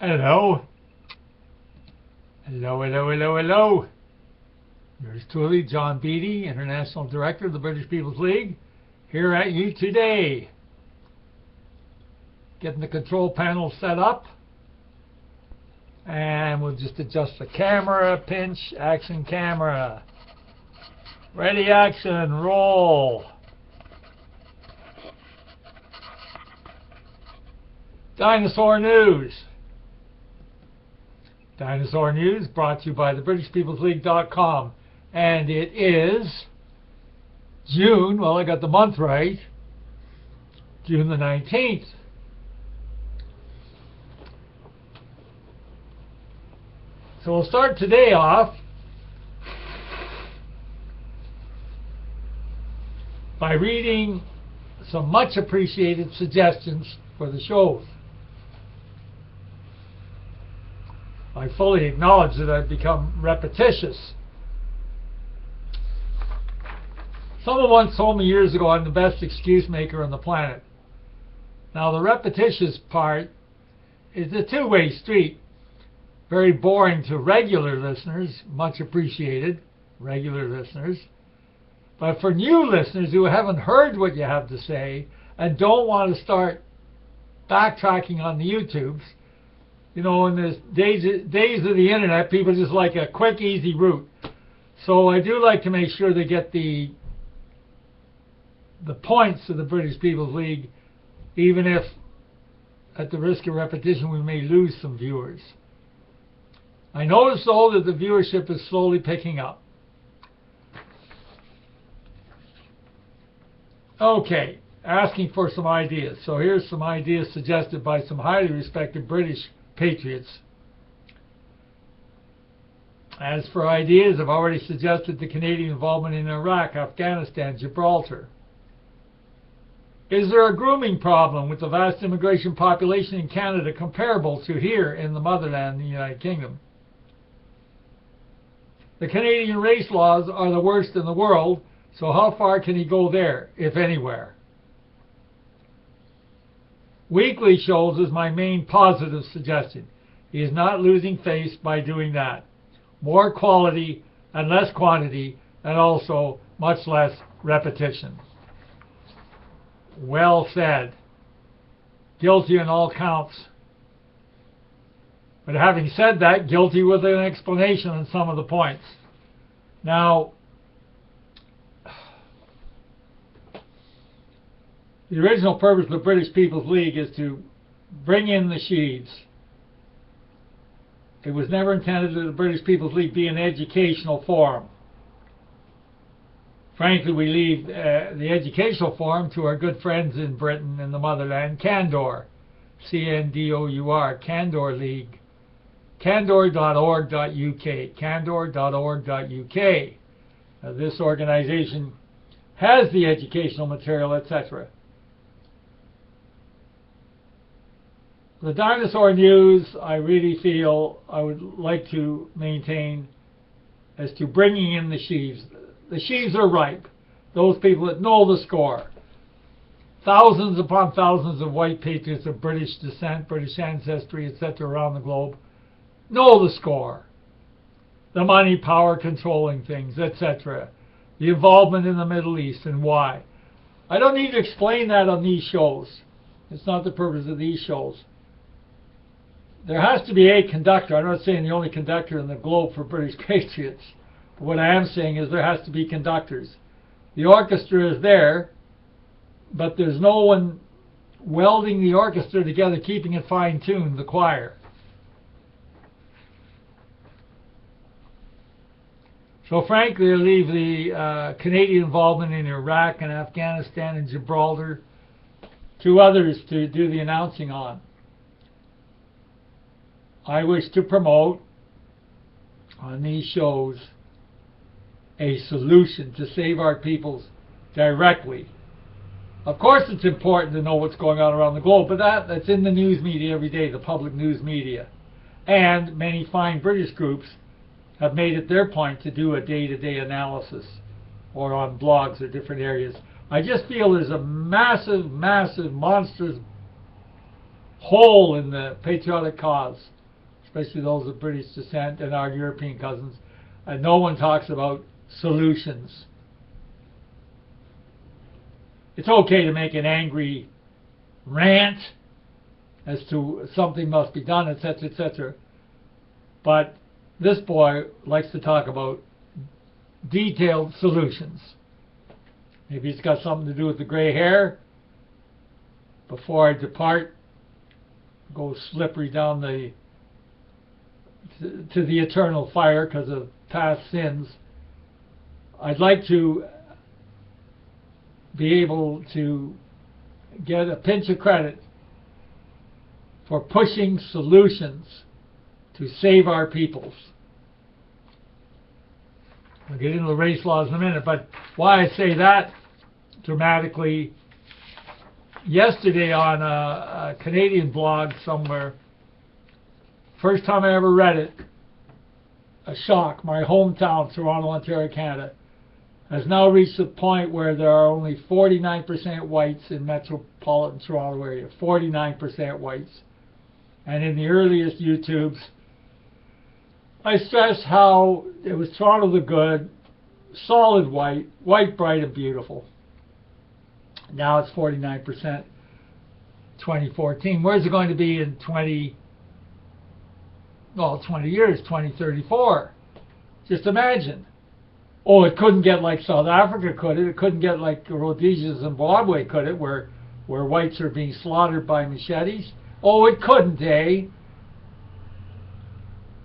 Hello. Hello, hello, hello, hello. Yours truly, John Beattie, International Director of the British People's League, here at you today. Getting the control panel set up. And we'll just adjust the camera, pinch, action camera. Ready, action, roll. Dinosaur News. Dinosaur News brought to you by thebritishpeoplesleague.com. And it is June, well, I got the month right, June the 19th. So we'll start today off by reading some much appreciated suggestions for the shows. I fully acknowledge that I've become repetitious. Someone once told me years ago I'm the best excuse maker on the planet. Now the repetitious part is a two-way street. Very boring to regular listeners, much appreciated, regular listeners. But for new listeners who haven't heard what you have to say and don't want to start backtracking on the YouTubes, you know, in the days of the internet, people just like a quick, easy route. So I do like to make sure they get the points of the British People's League, even if, at the risk of repetition, we may lose some viewers. I notice, though, that the viewership is slowly picking up. Okay, asking for some ideas. So here's some ideas suggested by some highly respected British patriots. As for ideas, I've already suggested the Canadian involvement in Iraq, Afghanistan, Gibraltar. Is there a grooming problem with the vast immigration population in Canada comparable to here in the motherland, the United Kingdom? The Canadian race laws are the worst in the world, so how far can he go there, if anywhere? Weekly shows is my main positive suggestion. He is not losing face by doing that. More quality and less quantity, and also much less repetition. Well said. Guilty on all counts. But having said that, guilty with an explanation on some of the points. Now, the original purpose of the British People's League is to bring in the sheaves. It was never intended that the British People's League be an educational forum. Frankly, we leave the educational forum to our good friends in Britain and the motherland, Candor, C-N-D-O-U-R, Candor League, candor.org.uk, candor.org.uk. This organization has the educational material, etc. The Dinosaur News, I really feel I would like to maintain as to bringing in the sheaves. The sheaves are ripe. Those people that know the score. Thousands upon thousands of white patriots of British descent, British ancestry, etc. around the globe know the score. The money, power, controlling things, etc. The involvement in the Middle East and why. I don't need to explain that on these shows. It's not the purpose of these shows. There has to be a conductor. I'm not saying the only conductor in the globe for British patriots. But what I am saying is there has to be conductors. The orchestra is there, but there's no one welding the orchestra together, keeping it fine-tuned, the choir. So frankly, I leave the Canadian involvement in Iraq and Afghanistan and Gibraltar to others to do the announcing on. I wish to promote on these shows a solution to save our peoples directly. Of course it's important to know what's going on around the globe, but that's in the news media every day, the public news media. And many fine British groups have made it their point to do a day-to-day analysis or on blogs or different areas. I just feel there's a massive, massive, monstrous hole in the patriotic cause, especially those of British descent and our European cousins. And no one talks about solutions. It's okay to make an angry rant as to something must be done, etc., etc. But this boy likes to talk about detailed solutions. Maybe it's got something to do with the gray hair. Before I depart, go slippery down to the eternal fire because of past sins, I'd like to be able to get a pinch of credit for pushing solutions to save our peoples. I'll get into the race laws in a minute, but why I say that dramatically, yesterday on a Canadian blog somewhere, first time I ever read it, a shock. My hometown, Toronto, Ontario, Canada, has now reached the point where there are only 49% whites in metropolitan Toronto area. 49% whites. And in the earliest YouTubes, I stressed how it was Toronto the good, solid white, bright and beautiful. Now it's 49%, 2014. Where's it going to be in 20 years, 2034? Just imagine. Oh, it couldn't get like South Africa, could it? It couldn't get like Rhodesia, Zimbabwe, could it? Where whites are being slaughtered by machetes? Oh, it couldn't, eh?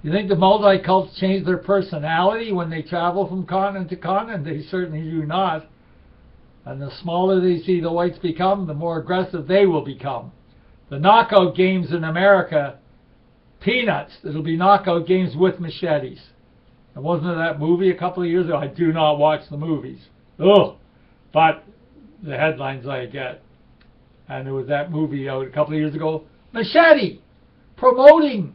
You think the multicults change their personality when they travel from continent to continent? They certainly do not. And the smaller they see the whites become, the more aggressive they will become. The knockout games in America, peanuts. It'll be knockout games with machetes. And wasn't there that movie a couple of years ago? I do not watch the movies. Ugh. But the headlines I get. And there was that movie out a couple of years ago, Machete, promoting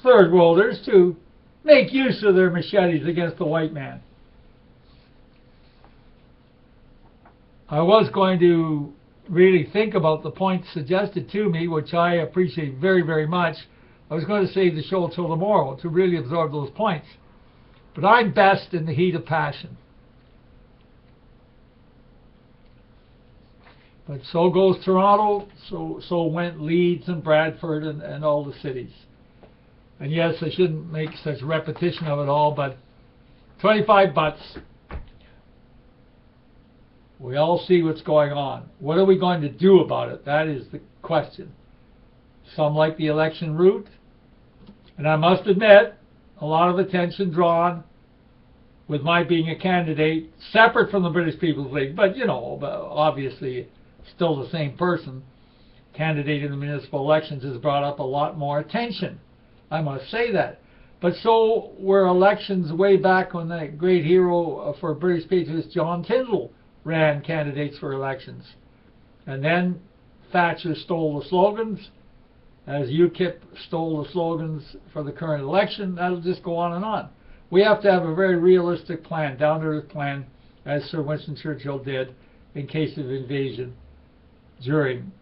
third worlders to make use of their machetes against the white man. I was going to really think about the points suggested to me, which I appreciate very, very much. I was going to save the show till tomorrow to really absorb those points. But I'm best in the heat of passion. But so goes Toronto, so went Leeds and Bradford and all the cities. And yes, I shouldn't make such repetition of it all, but 25 bucks. We all see what's going on. What are we going to do about it? That is the question. Some like the election route. And I must admit, a lot of attention drawn with my being a candidate separate from the British People's League, but you know, obviously still the same person. Candidate in the municipal elections has brought up a lot more attention. I must say that. But so were elections way back when the great hero for British patriots, John Tyndall, ran candidates for elections. And then Thatcher stole the slogans, as UKIP stole the slogans for the current election. That'll just go on and on. We have to have a very realistic plan, down-to-earth plan, as Sir Winston Churchill did in case of invasion during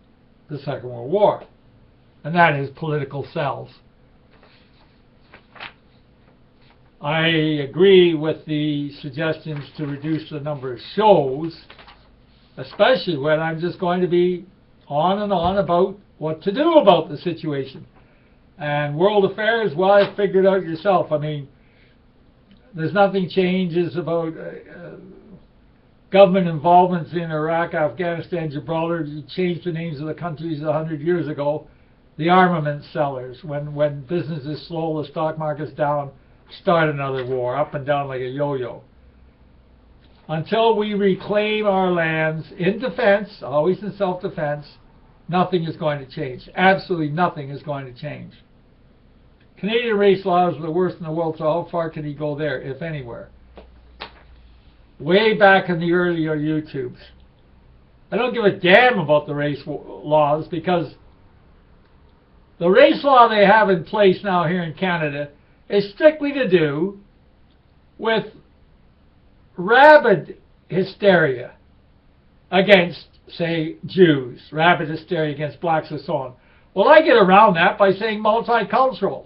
the Second World War. And that is political cells. I agree with the suggestions to reduce the number of shows, especially when I'm just going to be on and on about what to do about the situation. And world affairs, well, I figured out yourself. I mean, there's nothing changes about government involvements in Iraq, Afghanistan, Gibraltar. You changed the names of the countries 100 years ago. The armament sellers, when business is slow, the stock market's down, start another war, up and down like a yo-yo. Until we reclaim our lands in defense, always in self-defense, nothing is going to change. Absolutely nothing is going to change. Canadian race laws are the worst in the world, so how far can he go there, if anywhere? Way back in the earlier YouTubes. I don't give a damn about the race laws, because the race law they have in place now here in Canada is strictly to do with rabid hysteria against, say, Jews, rabid hysteria against blacks and so on. Well, I get around that by saying multicultural.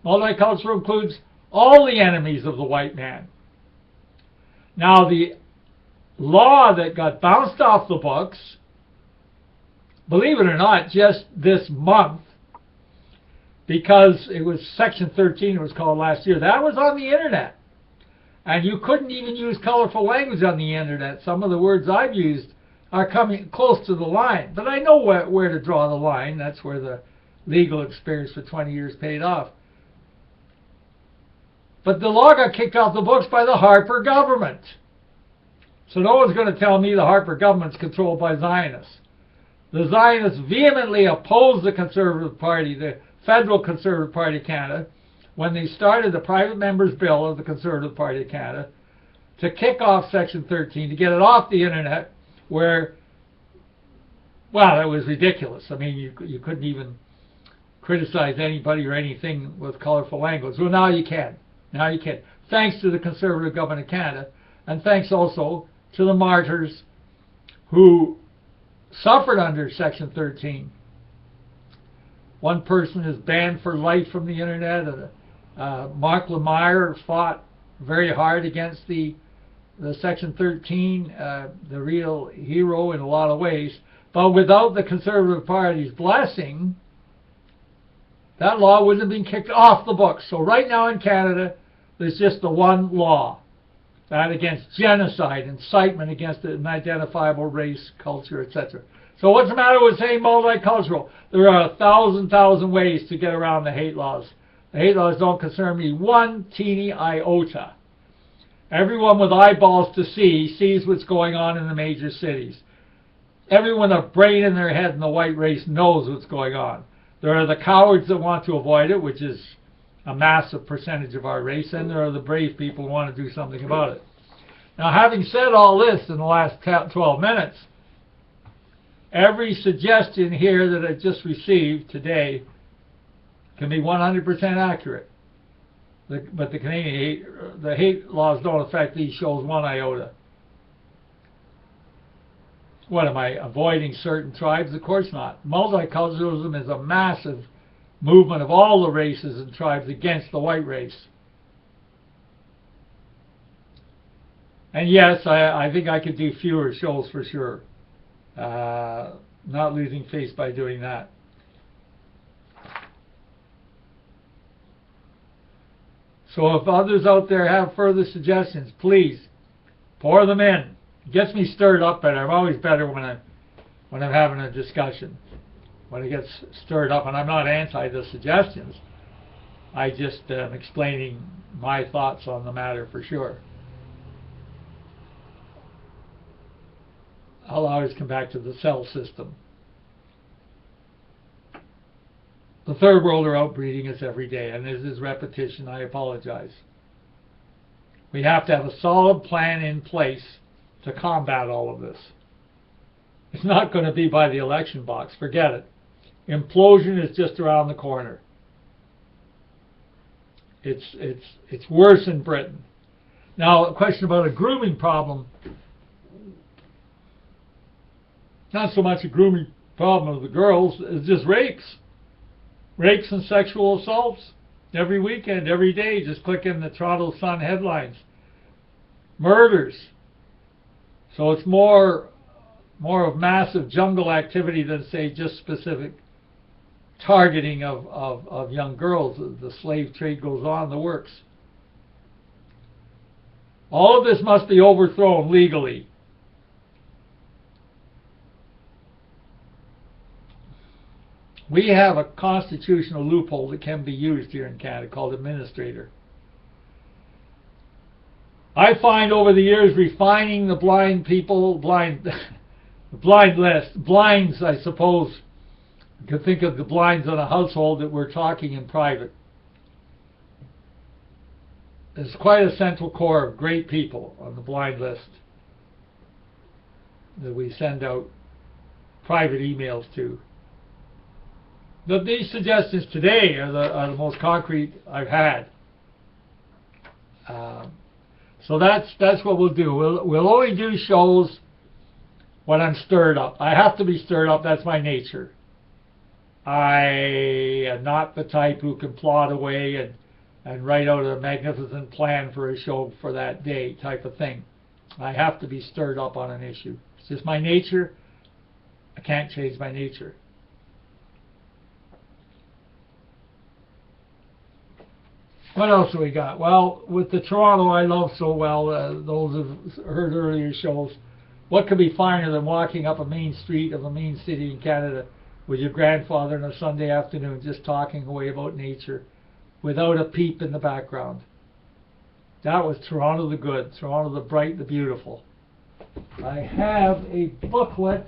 Multicultural includes all the enemies of the white man. Now, the law that got bounced off the books, believe it or not, just this month, because it was Section 13, it was called last year, that was on the internet. And you couldn't even use colorful language on the internet. Some of the words I've used are coming close to the line. But I know where to draw the line. That's where the legal experience for 20 years paid off. But the law got kicked off the books by the Harper government. So no one's going to tell me the Harper government's controlled by Zionists. The Zionists vehemently opposed the Conservative Party, the Federal Conservative Party of Canada, when they started the private members' bill of the Conservative Party of Canada to kick off Section 13, to get it off the internet, where, well, it was ridiculous. I mean, you couldn't even criticize anybody or anything with colorful language. Well, now you can. Now you can. Thanks to the Conservative government of Canada, and thanks also to the martyrs who suffered under Section 13. One person is banned for life from the internet. Mark Lemire fought very hard against the Section 13, the real hero in a lot of ways. But without the Conservative Party's blessing, that law wouldn't have been kicked off the books. So right now in Canada, there's just the one law, that against genocide, incitement against an identifiable race, culture, etc. So what's the matter with saying multicultural? There are 1,000 ways to get around the hate laws. The hate laws don't concern me one teeny iota. Everyone with eyeballs to see sees what's going on in the major cities. Everyone with a brain in their head in the white race knows what's going on. There are the cowards that want to avoid it, which is a massive percentage of our race, and there are the brave people who want to do something about it. Now, having said all this in the last 12 minutes, every suggestion here that I just received today can be 100% accurate. But the Canadian hate laws don't affect these shows one iota. What, am I avoiding certain tribes? Of course not. Multiculturalism is a massive movement of all the races and tribes against the white race. And yes, I think I could do fewer shows for sure. Not losing face by doing that. So if others out there have further suggestions, please pour them in. It gets me stirred up better. I'm always better when I'm having a discussion. When it gets stirred up, and I'm not anti the suggestions. I just am explaining my thoughts on the matter for sure. I'll always come back to the cell system. The third world are outbreeding us every day, and this is repetition. I apologize. We have to have a solid plan in place to combat all of this. It's not going to be by the election box. Forget it. Implosion is just around the corner. It's worse in Britain. Now, a question about a grooming problem. Not so much a grooming problem of the girls, it's just rapes. Rapes and sexual assaults every weekend, every day. Just click in the Toronto Sun headlines. Murders. So it's more of massive jungle activity than, say, just specific targeting of young girls. The slave trade goes on, the works. All of this must be overthrown legally. We have a constitutional loophole that can be used here in Canada called administrator. I find over the years refining the blind people, the blind list, blinds, I suppose. You can think of the blinds on a household that we're talking in private. There's quite a central core of great people on the blind list that we send out private emails to. These suggestions today are the most concrete I've had. So that's what we'll do. We'll only do shows when I'm stirred up. I have to be stirred up. That's my nature. I am not the type who can plot away and write out a magnificent plan for a show for that day type of thing. I have to be stirred up on an issue. It's just my nature. I can't change my nature. What else do we got? Well, with the Toronto I love so well, those who've heard earlier shows, what could be finer than walking up a main street of a main city in Canada with your grandfather on a Sunday afternoon just talking away about nature without a peep in the background? That was Toronto the Good, Toronto the Bright, the Beautiful. I have a booklet.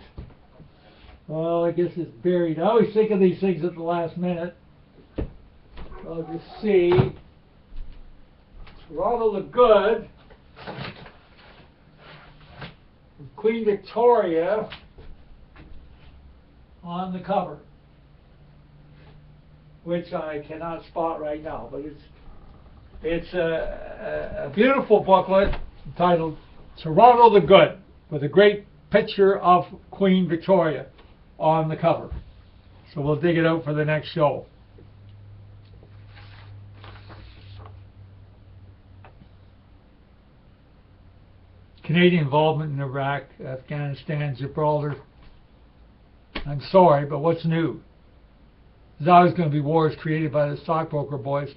Well, I guess it's buried. I always think of these things at the last minute. I'll just see. Toronto the Good, Queen Victoria on the cover, which I cannot spot right now, but it's a beautiful booklet entitled Toronto the Good, with a great picture of Queen Victoria on the cover. So we'll dig it out for the next show. Canadian involvement in Iraq, Afghanistan, Gibraltar. I'm sorry, but what's new? There's always going to be wars created by the stockbroker boys.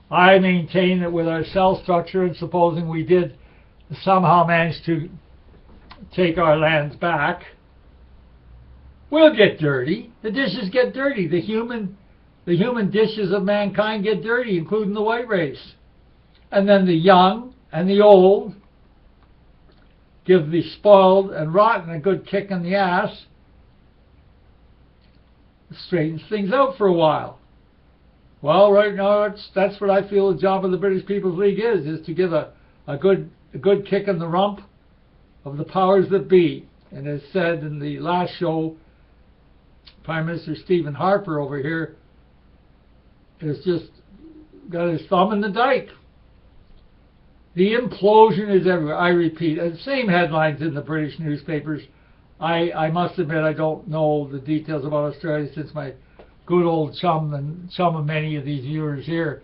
I maintain that with our cell structure, and supposing we did somehow manage to take our lands back, we'll get dirty. The dishes get dirty. The human dishes of mankind get dirty, including the white race. And then the young and the old give the spoiled and rotten a good kick in the ass. It straightens things out for a while. Well, right now that's what I feel the job of the British People's League is to give a good kick in the rump of the powers that be. And as said in the last show, Prime Minister Stephen Harper over here has just got his thumb in the dike. The implosion is everywhere. I repeat, the same headlines in the British newspapers. I must admit I don't know the details about Australia since my good old chum and chum of many of these viewers here,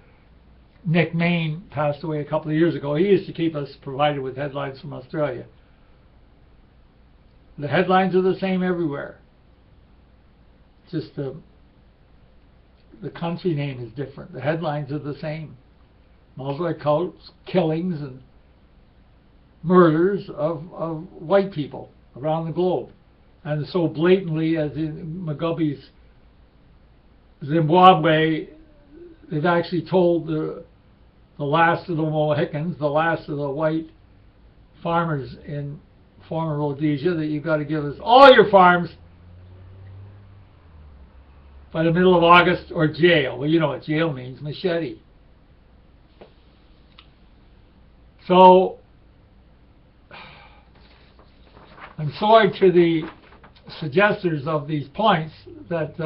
Nick Main, passed away a couple of years ago. He used to keep us provided with headlines from Australia. The headlines are the same everywhere. Just the country name is different. The headlines are the same. Multiple cults, killings, and murders of white people around the globe. And so blatantly, as in Mugabe's Zimbabwe, they've actually told the last of the Mohicans, the last of the white farmers in former Rhodesia, that you've got to give us all your farms by the middle of August or jail. Well, you know what jail means, machete. So, I'm sorry to the suggestors of these points that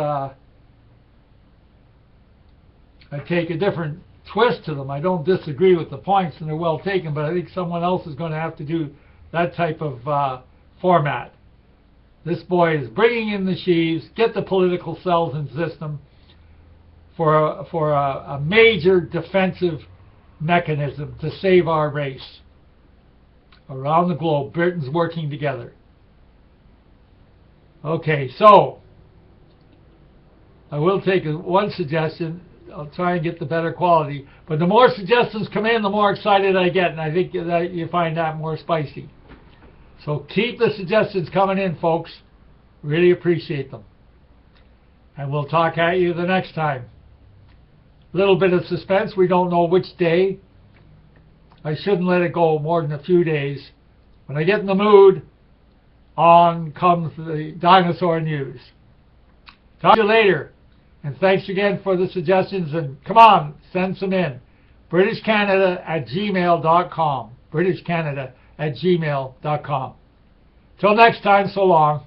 I take a different twist to them. I don't disagree with the points, and they're well taken, but I think someone else is going to have to do that type of format. This boy is bringing in the sheaves, get the political cells in system for a major defensive mechanism to save our race. Around the globe, Britain's working together. Okay, so I will take one suggestion. I'll try and get the better quality. But the more suggestions come in, the more excited I get, and I think that you find that more spicy. So keep the suggestions coming in, folks. Really appreciate them. And we'll talk at you the next time. Little bit of suspense. We don't know which day. I shouldn't let it go more than a few days. When I get in the mood, on comes the Dinosaur News. Talk to you later. And thanks again for the suggestions. And come on, send some in. BritishCanada@gmail.com. BritishCanada@gmail.com. Till next time, so long.